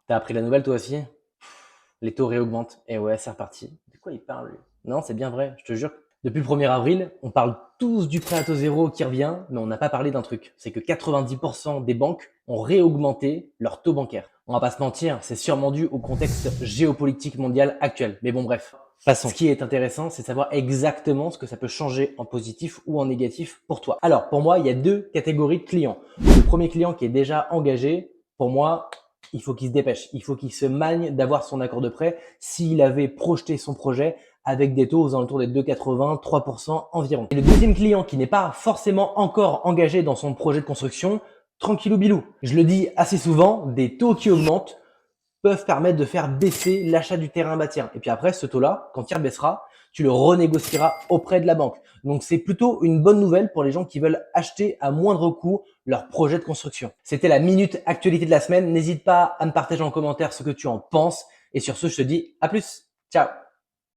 T'as appris la nouvelle toi aussi? Les taux réaugmentent. Et ouais, c'est reparti. De quoi il parle lui? Non, c'est bien vrai, je te jure. Depuis le 1er avril, on parle tous du prêt à taux zéro qui revient, mais on n'a pas parlé d'un truc. C'est que 90% des banques ont réaugmenté leur taux bancaire. On va pas se mentir, c'est sûrement dû au contexte géopolitique mondial actuel. Mais bon, bref. Passons. Ce qui est intéressant, c'est de savoir exactement ce que ça peut changer en positif ou en négatif pour toi. Alors, pour moi, il y a deux catégories de clients. Le premier client qui est déjà engagé, pour moi, il faut qu'il se dépêche. Il faut qu'il se magne d'avoir son accord de prêt s'il avait projeté son projet avec des taux aux alentours des 2,80, 3% environ. Et le deuxième client qui n'est pas forcément encore engagé dans son projet de construction, tranquillou bilou. Je le dis assez souvent, des taux qui augmentent peuvent permettre de faire baisser l'achat du terrain à bâtir. Et puis après, ce taux-là, quand il rebaissera, tu le renégocieras auprès de la banque. Donc c'est plutôt une bonne nouvelle pour les gens qui veulent acheter à moindre coût leur projet de construction. C'était la minute actualité de la semaine. N'hésite pas à me partager en commentaire ce que tu en penses. Et sur ce, je te dis à plus. Ciao.